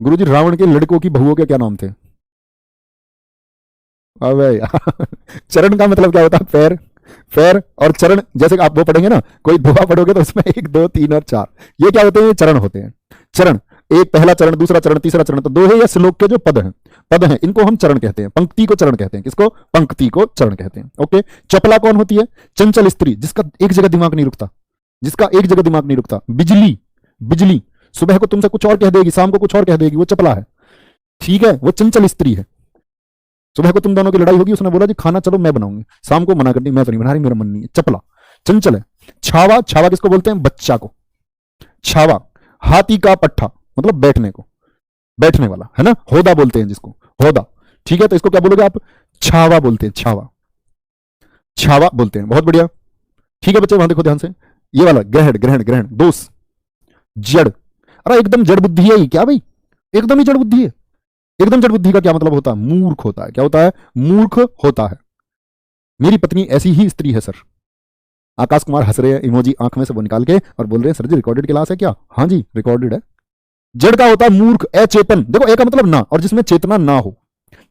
गुरुजी, रावण के लड़कों की बहुओं के क्या नाम थे? अबे यार, चरण का मतलब क्या होता है? पैर, पैर और चरण, जैसे आप वो पढ़ेंगे ना, कोई दोहा पढ़ोगे तो उसमें 1 2 3 और 4, ये क्या होते हैं? चरण होते हैं। चरण, एक पहला चरण, दूसरा चरण, तीसरा चरण, तो दोहे या श्लोक के जो पद हैं, पद हैं, इनको हम चरण कहते हैं। पंक्ति को चरण कहते हैं। किसको? पंक्ति को चरण कहते हैं। ओके। चपला कौन होती है? चंचल स्त्री, जिसका एक जगह दिमाग नहीं रुकता, जिसका एक जगह दिमाग नहीं रुकता। बिजली, बिजली सुबह को तुमसे कुछ और कह देगी, शाम को कुछ और कह देगी, वो चपला है। ठीक है, वो चंचल स्त्री है। सुबह को तुम दोनों की लड़ाई होगी, उसने बोला जी खाना चलो मैं बनाऊंगी, शाम को मना कर दी, मैं तो नहीं बना रही, मेरा मन नहीं है, चपला, चंचल है। छावा, छावा किसको बोलते हैं? बच्चा को, छावा। हाथी का पट्टा मतलब बैठने को, बैठने वाला, है ना, होदा बोलते हैं जिसको, होदा। ठीक है, तो इसको क्या बोलोगे आप? छावा बोलते हैं, छावा, छावा बोलते हैं। बहुत बढ़िया। ठीक है बच्चे, वहां देखो ध्यान से, ये वाला ग्रहण, ग्रहण, ग्रहण, दोष, जड़। अरे एकदम जड़ बुद्धि है क्या भाई? एकदम ही जड़ बुद्धि है। एकदम जड़ बुद्धि का क्या मतलब होता है? मूर्ख होता है। क्या होता है? मूर्ख होता है। मेरी पत्नी ऐसी ही स्त्री है सर। आकाश कुमार हंस रहे हैं, इमोजी आंख में से वो निकाल के, और बोल रहे हैं सर जी रिकॉर्डेड क्लास है क्या? हाँ जी रिकॉर्डेड है। जड़ का होता है मूर्ख, अचेतन। देखो ए का मतलब ना, और जिसमें चेतना ना हो,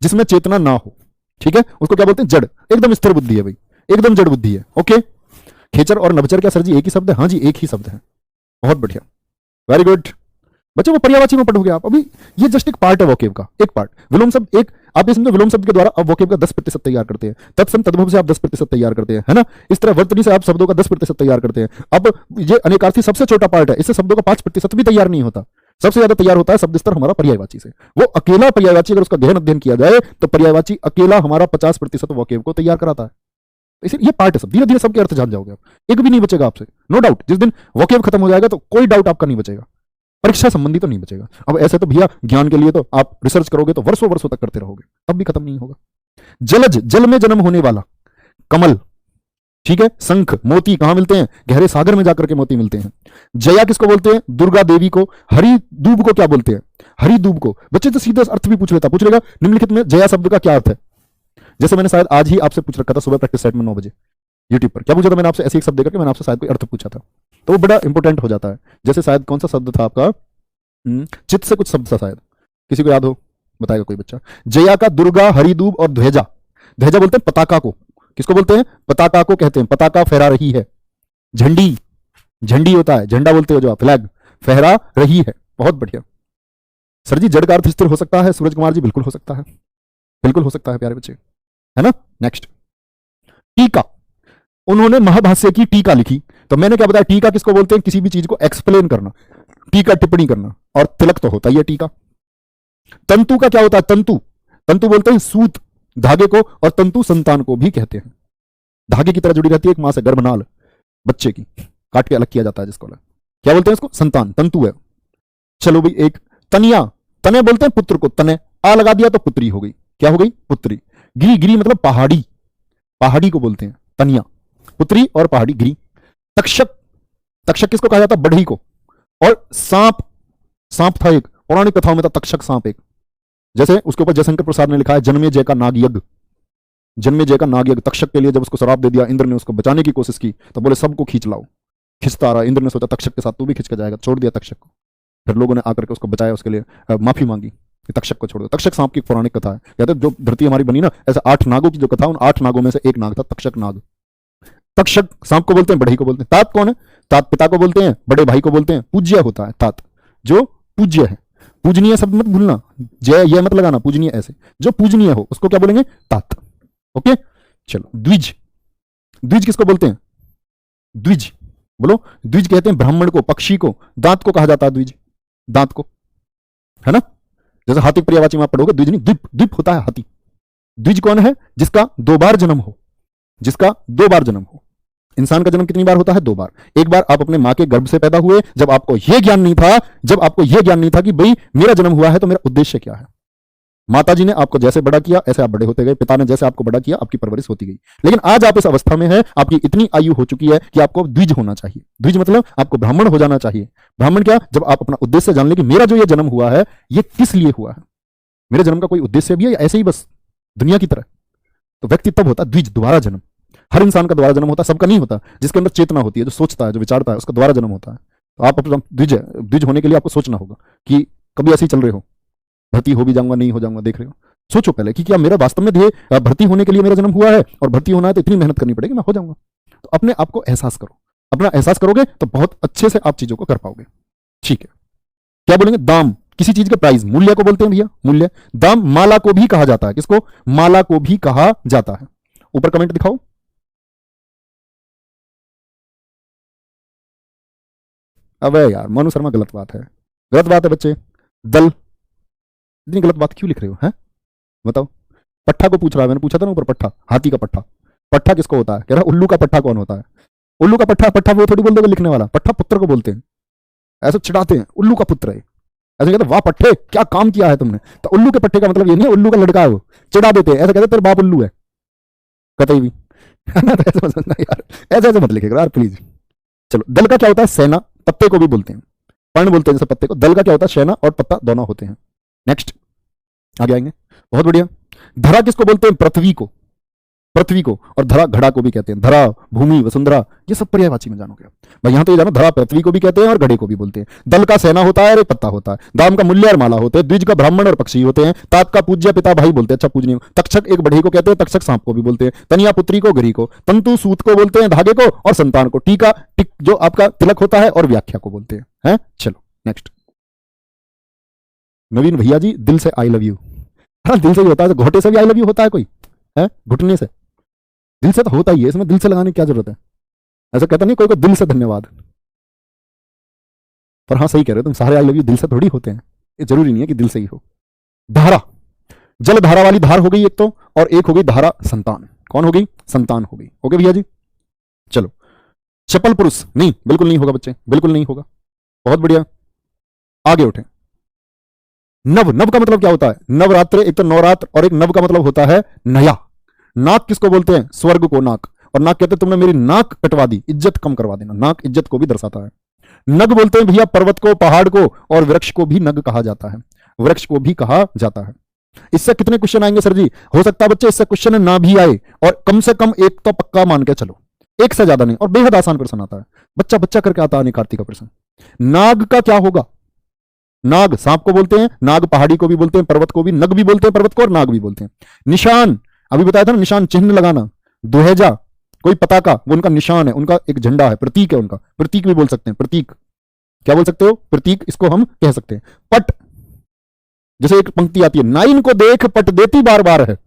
जिसमें चेतना ना हो, ठीक है, उसको क्या बोलते हैं? जड़। एकदम स्थिर बुद्धि है भाई, एकदम जड़ बुद्धि है। ओके। खेचर और नभचर क्या सर जी एक ही शब्द है? हाँ जी एक ही शब्द है। बहुत बढ़िया, वेरी गुड बच्चों। वो पर्यायवाची में पढ़ोगे आप। अभी ये जस्ट एक पार्ट है वोकेब का, एक पार्ट। विलोम शब्द एक, आप ये समझो विलोम शब्द के द्वारा आप वोकेब का 10% तैयार करते हैं। तत्सम तद्भव से आप 10% तैयार करते हैं, है ना। इस तरह वर्तनी से आप शब्दों का 10% तैयार करते हैं। अब ये अनेकार्थी सबसे छोटा पार्ट है, इससे शब्दों का 5% भी तैयार नहीं होता। सबसे ज्यादा तैयार होता है शब्द स्तर हमारा पर्यायवाची से। वो अकेला पर्यायवाची अगर उसका गहन अध्ययन किया जाए तो पर्यायवाची अकेला हमारा 50% वोकेब को तैयार कराता है। इसलिए ये पार्ट है सब, धीरे धीरे सबके अर्थ जान जाओगे आप, एक भी नहीं बचेगा आपसे, नो डाउट। जिस दिन वोकेब खत्म हो जाएगा तो कोई डाउट आपका नहीं बचेगा, परीक्षा संबंधी तो नहीं बचेगा। अब ऐसे तो भैया ज्ञान के लिए तो आप रिसर्च करोगे तो वर्षों वर्षों तक करते रहोगे, तब भी खत्म नहीं होगा। जलज, जल में जन्म होने वाला। कमल, ठीक है। शंख, मोती कहां मिलते हैं? गहरे सागर में जाकर के मोती मिलते हैं। जया किसको बोलते हैं? दुर्गा देवी को। हरी दूब को क्या बोलते हैं? हरी दूब को। बच्चे तो सीधा अर्थ भी पूछ लेगा निम्नलिखित में जया शब्द का क्या अर्थ है। जैसे मैंने शायद आज ही आपसे पूछ रखा था सुबह प्रैक्टिस सेट में 9 बजे यूट्यूब पर। क्या पूछा था मैंने आपसे? ऐसे एक शब्द देकर के मैंने आपसे शायद कोई अर्थ पूछा था, तो वो बड़ा इंपॉर्टेंट हो जाता है। जैसे शायद कौन सा शब्द था आपका? चित्त से कुछ शब्द था शायद, किसी को याद हो बताएगा कोई बच्चा। जया का दुर्गा, हरिदूब और ध्वजा। ध्वजा बोलते हैं पताका को। किसको बोलते हैं? पताका को कहते हैं। पताका फहरा रही है। झंडी, झंडी होता है, झंडा बोलते हो जो आप, फ्लैग, फहरा रही है। बहुत बढ़िया सर जी। जड़ का अर्थ स्थिर हो सकता है सूरज कुमार जी? बिल्कुल हो सकता है, बिल्कुल हो सकता है प्यारे बच्चे, है ना। नेक्स्ट, टीका। उन्होंने महाभाष्य की टीका लिखी। तो मैंने क्या बताया, टीका किसको बोलते हैं, किसी भी चीज को एक्सप्लेन करना, टीका टिप्पणी करना, और तिलक तो होता ही है टीका। तंतु का क्या होता है, तंतु, तंतु बोलते हैं सूत, धागे को, और तंतु संतान को भी कहते हैं। धागे की तरह जुड़ी रहती है एक मां से, गर्भनाल बच्चे की, काट के अलग किया जाता है जिसको अलग, क्या बोलते हैं इसको, संतान, तंतु है। चलो भाई, एक तनिया, तने बोलते हैं पुत्र को, तने आ लगा दिया तो पुत्री हो गई, क्या हो गई, पुत्री। गिरी, गिरी मतलब पहाड़ी, पहाड़ी को बोलते हैं तनिया, पुत्री और पहाड़ी, गिरी। तक्षक, तक्षक किसको कहा जाता है, बढ़ई को। और सांप, सांप था एक, पौराणिक कथाओं में था तक्षक सांप एक, जैसे उसके ऊपर जयशंकर प्रसाद ने लिखा है जन्मेजय का नाग यज्ञ, जन्मेजय का नाग यज्ञ। तक्षक के लिए जब उसको श्राप दे दिया इंद्र ने, उसको बचाने की कोशिश की, तो बोले सबको खींच लाओ, खींचता रहा। इंद्र ने सोचा तक्षक के साथ तू भी खींच के जाएगा, छोड़ दिया तक्षक को। फिर लोगों ने आकर के उसको बचाया, उसके लिए माफी मांगी कि तक्षक को छोड़ दो। तक्षक सांप की पौराणिक कथा है, कहते जो धरती हमारी बनी ना, ऐसे 8 नागों की जो कथा, उन 8 नागों में से एक नाग था तक्षक नाग। तक्षक सांप को बोलते हैं, बढ़ई को बोलते हैं। तात कौन है, तात पिता को बोलते हैं, बड़े भाई को बोलते हैं। पूज्य होता है तात, जो पूज्य है, पूजनीय शब्द मत भूलना, जय ये मत लगाना, पूजनीय ऐसे, जो पूजनीय हो उसको क्या बोलेंगे, तात। ओके, चलो द्विज, द्विज किसको बोलते हैं, द्विज बोलो, द्विज कहते हैं ब्राह्मण को, पक्षी को, दांत को कहा जाता है द्विज, दांत को, है ना। जैसे हाथी पर्यायवाची में आप पढ़ोगे, द्विज नहीं, द्वीप, द्वीप होता है हाथी। द्विज कौन है, जिसका 2 बार जन्म हो, जिसका 2 बार जन्म हो। इंसान का जन्म कितनी बार होता है, 2 बार। एक बार आप अपने मां के गर्भ से पैदा हुए, जब आपको यह ज्ञान नहीं था, जब आपको यह ज्ञान नहीं था कि भाई मेरा जन्म हुआ है तो मेरा उद्देश्य क्या है। माता जी ने आपको जैसे बड़ा किया ऐसे आप बड़े होते गए, पिता ने जैसे आपको बड़ा किया आपकी परवरिश होती गई। लेकिन आज आप इस अवस्था में हैं, आपकी इतनी आयु हो चुकी है कि आपको द्विज होना चाहिए। द्विज मतलब आपको ब्राह्मण हो जाना चाहिए। ब्राह्मण क्या, जब आप अपना उद्देश्य जान ले कि मेरा जो ये जन्म हुआ है ये किस लिए हुआ है, मेरे जन्म का कोई उद्देश्य भी है या ऐसे ही बस दुनिया की तरह, तो व्यक्ति तब होता है द्विज, दोबारा जन्म। हर इंसान का दोबारा जन्म होता है, सबका नहीं होता। जिसके अंदर चेतना होती है, जो सोचता है, जो विचारता है, उसका दोबारा जन्म होता है। तो आप अपना द्विज, द्विज होने के लिए आपको सोचना होगा कि कभी ऐसे ही चल रहे हो, भर्ती हो भी जाऊंगा, नहीं हो जाऊंगा, देख रहे हो, सोचो पहले कि क्या मेरा वास्तव में ध्येय भर्ती होने के लिए मेरा जन्म हुआ है, और भर्ती होना है तो इतनी मेहनत करनी पड़ेगी, मैं हो जाऊंगा। तो अपने आप को एहसास करो, अपना एहसास करोगे तो बहुत अच्छे से आप चीजों को कर पाओगे। ठीक है, क्या बोलेंगे, दाम, किसी चीज का प्राइस, मूल्य को बोलते हैं भैया, मूल्य। दाम माला को भी कहा जाता है, किसको, माला को भी कहा जाता है। ऊपर कमेंट दिखाओ। अबे यार मनु शर्मा, गलत बात है, गलत बात है बच्चे। दल, इतनी गलत बात क्यों लिख रहे हो, हैं बताओ। पट्ठा को पूछ रहा है, मैंने पूछा था ना ऊपर, पट्ठा, हाथी का पट्ठा। पट्ठा किसको होता है, कह रहा उल्लू का पट्ठा कौन होता है। उल्लू का पट्ठा, पट्ठा वो थोड़ी बोल दोगे लिखने वाला, पट्ठा पुत्र को बोलते हैं, ऐसे चिढ़ाते हैं, उल्लू का पुत्र है, ऐसे कहते वाह पट्टे क्या काम किया है तुमने। तो उल्लू के पट्टे का मतलब ये नहीं है उल्लू का लड़का है, वो चिढ़ा देते हैं, ऐसे कहते तेरे बाप उल्लू है, कतई भी। ऐसे मत समझना यार, ऐसे ऐसे मत लिखेगा यार प्लीज। चलो, दल का क्या होता है, सेना, पत्ते को भी बोलते हैं, पर्ण बोलते हैं जैसे पत्ते को। दल का क्या होता है, सेना और पत्ता दोनों होते हैं। नेक्स्ट आगे आएंगे, बहुत बढ़िया। धरा किसको बोलते हैं, पृथ्वी को, पृथ्वी को। और धरा घड़ा को भी कहते हैं, धरा, भूमि, वसुंधरा, ये सब पर्यायवाची में जानोगे भाई। यहां तो ये जानो, धरा पृथ्वी को भी कहते हैं और घड़े को भी बोलते हैं। दल का सेना होता है और एक पत्ता होता है। दाम का मूल्य और माला होते हैं। द्विज का ब्राह्मण और पक्षी होते हैं। तात का पूज्य पिता भाई बोलते हैं, अच्छा पूजनीय। तक्षक एक बढ़ई को कहते हैं, तक्षक सांप को भी बोलते हैं। तनिया पुत्री को, गिरी को। तंतु सूत को बोलते हैं, धागे को, और संतान को। टीका, टिक जो आपका तिलक होता है, और व्याख्या को बोलते हैं। चलो नेक्स्ट। नवीन भैया जी, दिल से आई लव यू। हाँ, दिल से ही होता है, घोटे से भी आई लव यू होता है कोई, है घुटने से, दिल से तो होता ही है, इसमें दिल से लगाने की क्या जरूरत है। ऐसा कहता नहीं कोई को दिल से धन्यवाद, पर हाँ सही कह रहे हो तुम, सारे आई लव यू दिल से थोड़ी होते हैं, ये जरूरी नहीं है कि दिल से ही हो। धारा, जल धारा वाली धार हो गई एक तो, और एक हो गई धारा संतान। कौन हो गई, संतान हो गई। ओके भैया जी, चलो। चपल पुरुष, नहीं बिल्कुल नहीं होगा बच्चे, बिल्कुल नहीं होगा। बहुत बढ़िया, आगे उठे। नव, नव का मतलब क्या होता है, नवरात्र, एक तो नवरात्र, और एक नव का मतलब होता है नया। नाक किसको बोलते हैं, स्वर्ग को नाक। और नाक कहते हैं तुमने मेरी नाक कटवा दी, इज्जत कम करवा देना। नाक इज्जत को भी दर्शाता है। नग बोलते हैं भैया पर्वत को, पहाड़ को, और वृक्ष को भी नग कहा जाता है, वृक्ष को भी कहा जाता है। इससे कितने क्वेश्चन आएंगे सर जी, हो सकता है बच्चे इससे क्वेश्चन ना भी आए, और कम से कम एक तो पक्का मान के चलो, एक से ज्यादा नहीं। और बेहद आसान प्रश्न आता है, बच्चा बच्चा करके आता है कार्तिक का प्रश्न। नाग का क्या होगा, नाग सांप को बोलते हैं, नाग पहाड़ी को भी बोलते हैं, पर्वत को भी, नग भी बोलते हैं पर्वत को, और नाग भी बोलते हैं। निशान, अभी बताया था ना, निशान चिन्ह लगाना। दुहेजा, कोई पताका, वो उनका निशान है, उनका एक झंडा है, प्रतीक है उनका, प्रतीक भी बोल सकते हैं। प्रतीक क्या बोल सकते हो, प्रतीक इसको हम कह सकते हैं। पट, जैसे एक पंक्ति आती है, नाइन को देख पट देती बार बार है,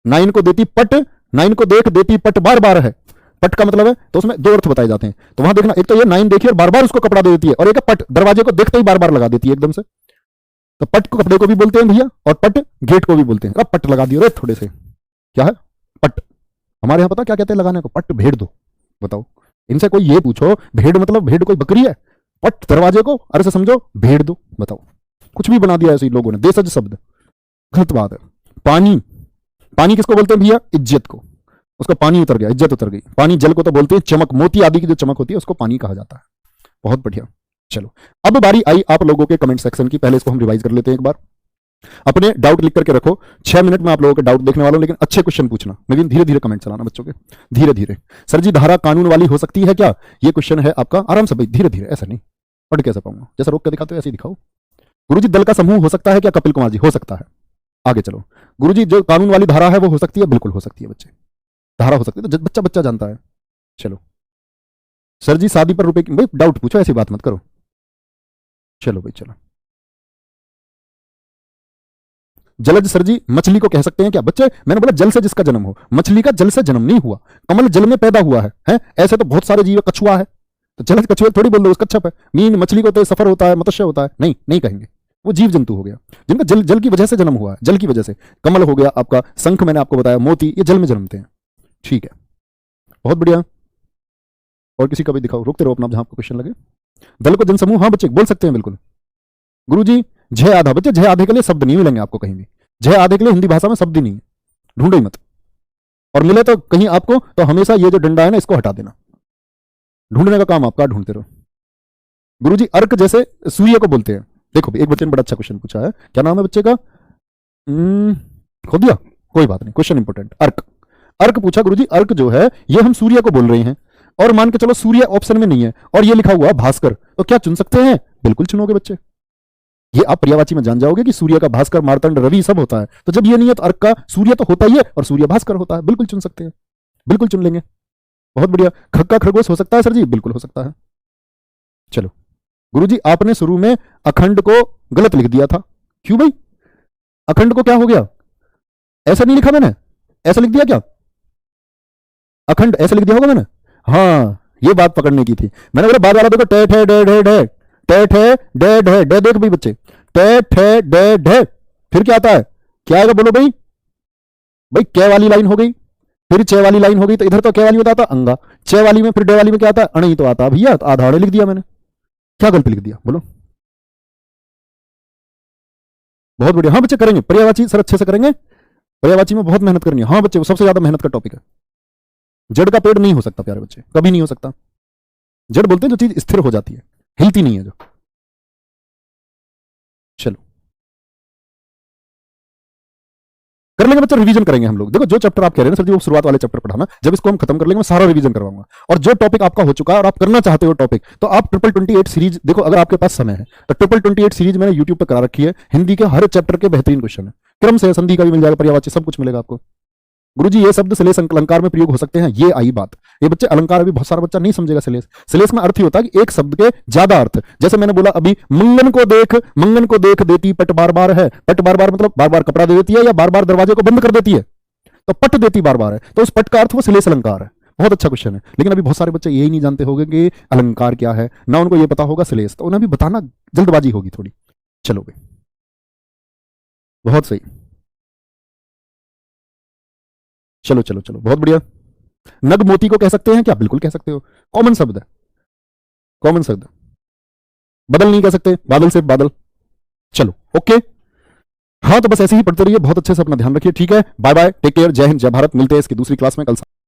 नाइन को देती पट नाइन को देख देती पट बार बार है, पट का मतलब है, तो उसमें दो अर्थ बताए जाते हैं। तो वहां देखना, एक तो ये नाइन देखी और बार बार उसको कपड़ा दे देती है, और एक पट दरवाजे को देखते ही बार बार लगा देती है एकदम से। तो पट को कपड़े को भी बोलते हैं भैया, और पट गेट को भी बोलते हैं। अब पट लगा दियो रे थोड़े से, क्या है पट। हमारे यहां पता क्या कहते हैं लगाने को, पट भेड़ दो। बताओ, इनसे कोई ये पूछो भेड़ मतलब भेड़ कोई बकरी है, पट दरवाजे को अरे से समझो भेड़ दो। बताओ, कुछ भी बना दिया ऐसे लोगों ने, देशज शब्द, गलत बात है। पानी, पानी किसको बोलते हैं भैया, इज्जत को। उसका पानी उतर गया, इज्जत उतर गई। पानी जल को तो बोलते हैं चमक, मोती आदि की जो चमक होती है उसको पानी कहा जाता है। बहुत बढ़िया। चलो अब बारी आई आप लोगों के कमेंट सेक्शन की। पहले इसको हम रिवाइज कर लेते हैं एक बार। अपने डाउट लिख करके रखो, 6 मिनट में आप लोगों के डाउट देखने वाला हूं, लेकिन अच्छे क्वेश्चन पूछना, लेकिन धीरे धीरे कमेंट चलाना बच्चों के, धीरे धीरे। सर जी धारा कानून वाली हो सकती है क्या, ये क्वेश्चन है आपका। आराम से भाई, धीरे धीरे, ऐसा नहीं पढ़ कैसे पाऊंगा, जैसा रोक के दिखाते हो ऐसे ही दिखाओ। गुरुजी दल का समूह हो सकता है क्या, कपिल कुमार जी हो सकता है। आगे चलो, गुरुजी जो कानून वाली धारा है वो हो सकती है, बिल्कुल हो सकती है बच्चे, धारा हो सकती है, तो बच्चा बच्चा जानता है। चलो सर जी शादी पर रुपए, भाई डाउट पूछो, ऐसी बात मत करो। चलो भाई चलो। जलज सर जी मछली को कह सकते हैं क्या बच्चे, मैंने बोला जल से जिसका जन्म हो, मछली का जल से जन्म नहीं हुआ, कमल जल में पैदा हुआ है? ऐसे तो बहुत सारे जीव, कछुआ है तो जलज कछुआ थोड़ी बोल दो, उसका कच्छप है। मीन मछली को तो सफर होता है, मत्स्य होता है, नहीं नहीं कहेंगे, वो जीव जंतु हो गया जिनका जल जल की वजह से जन्म हुआ है, जल की वजह से। कमल हो गया आपका, शंख मैंने आपको बताया, मोती, ये जल में जन्मते हैं। ठीक है, बहुत बढ़िया। और किसी का भी दिखाओ, रुकते रहो अपना जहां आपको क्वेश्चन लगे। दल को जनसमूह, हाँ बच्चे बोल सकते हैं बिल्कुल। गुरुजी जय आधा, बच्चे जय आधे के लिए शब्द नहीं मिलेंगे आपको कहीं भी, जय आधे के लिए हिंदी भाषा में शब्द ही नहीं है, ढूंढो ही मत। और मिले तो कहीं आपको, तो हमेशा ये जो डंडा है ना इसको हटा देना, ढूंढने का काम आपका, ढूंढते रहो। गुरुजी अर्क जैसे सूर्य को बोलते हैं। देखो एक बच्चे ने बड़ा अच्छा क्वेश्चन पूछा है, क्या नाम है बच्चे का, खो दिया, कोई बात नहीं, क्वेश्चन इंपोर्टेंट। अर्क, अर्क पूछा गुरुजी, अर्क जो है ये हम सूर्य को बोल रहे हैं, और मान के चलो सूर्य ऑप्शन में नहीं है और ये लिखा हुआ भास्कर, तो क्या चुन सकते हैं, बिल्कुल चुनोगे बच्चे। ये आप पर्यायवाची में जान जाओगे कि सूर्य का भास्कर, मार्तंड, रवि सब होता है, तो जब ये नहीं है तो अर्क का सूर्य तो होता ही है और सूर्य भास्कर होता है, बिल्कुल चुन सकते हैं, बिल्कुल चुन लेंगे। बहुत बढ़िया। खग्गा खरगोश हो सकता है सर जी, बिल्कुल हो सकता है। चलो गुरुजी आपने शुरू में अखंड को गलत लिख दिया था, क्यों भाई, अखंड को क्या हो गया, ऐसा नहीं लिखा मैंने, ऐसा लिख दिया क्या, अखंड ऐसा लिख दिया होगा मैंने, हाँ ये बात पकड़ने की थी। मैंने बोला बाद वाला देखो, टे ठे डे डे डे, टे ठे डे डे डे, देख भाई बच्चे, टे ठे डे डे, फिर क्या आता है, क्या आएगा बोलो भाई, भाई कै वाली लाइन हो गई, फिर चे वाली लाइन हो गई, तो इधर तो कै वाली होता था अंगा, चे वाली में फिर डे वाली में क्या आता है, अण ही तो आता भैया, तो आधा अड़े लिख दिया मैंने, क्या गलती लिख दिया बोलो। बहुत बढ़िया, हाँ बच्चे करेंगे पर्यायवाची सर, अच्छे से करेंगे, पर्यायवाची में बहुत मेहनत करनी है। हाँ बच्चे वो सबसे ज्यादा मेहनत का टॉपिक है। जड़ का पेड़ नहीं हो सकता प्यारे बच्चे, कभी नहीं हो सकता। जड़ बोलते हैं जो चीज स्थिर हो जाती है, हिलती नहीं है जो। चलो कर लेंगे बच्चे, रिवीजन करेंगे हम लोग। देखो जो चैप्टर आप कह रहे हैं ना सर जी वो शुरुआत वाले चैप्टर पढ़ाना, जब इसको हम खत्म कर लेंगे मैं सारा रिवीजन करवाऊंगा। और जो टॉपिक आपका हो चुका है और आप करना चाहते हो टॉपिक, तो आप 28 सीरीज देखो, अगर आपके पास समय है तो 28 सीरीज मैंने यूट्यूब पर करा रखी है, हिंदी के हर चैप्टर के बेहतरीन क्वेश्चन है, क्रम से संधि का भी मिल जाएगा, पर्यायवाची सब कुछ मिलेगा आपको। गुरुजी ये शब्द श्लेष अलंकार में प्रयोग हो सकते हैं, ये आई बात। ये बच्चे अलंकार अभी बहुत सारा बच्चा नहीं समझेगा। श्लेष, श्लेष में अर्थ ही होता है कि एक शब्द के ज्यादा अर्थ, जैसे मैंने बोला अभी मंगन को देख देती पट बार बार है, पट बार बार मतलब बार बार कपड़ा दे देती है या बार बार दरवाजे को बंद कर देती है, तो पट देती बार बार है, तो उस पट का अर्थ वो श्लेष अलंकार है। बहुत अच्छा क्वेश्चन है, लेकिन अभी बहुत सारे बच्चे यही नहीं जानते होंगे कि अलंकार क्या है, ना उनको ये पता होगा श्लेष, तो उन्हें भी बताना जल्दबाजी होगी थोड़ी। चलो भाई बहुत सही, चलो चलो चलो बहुत बढ़िया। नग मोती को कह सकते हैं क्या, बिल्कुल कह सकते हो, कॉमन शब्द है, कॉमन शब्द। बदल नहीं कह सकते, बादल से बादल। चलो ओके, हाँ तो बस ऐसे ही पढ़ते रहिए, बहुत अच्छे से अपना ध्यान रखिए, ठीक है, बाय बाय, टेक केयर, जय हिंद जय भारत, मिलते हैं इसकी दूसरी क्लास में कल।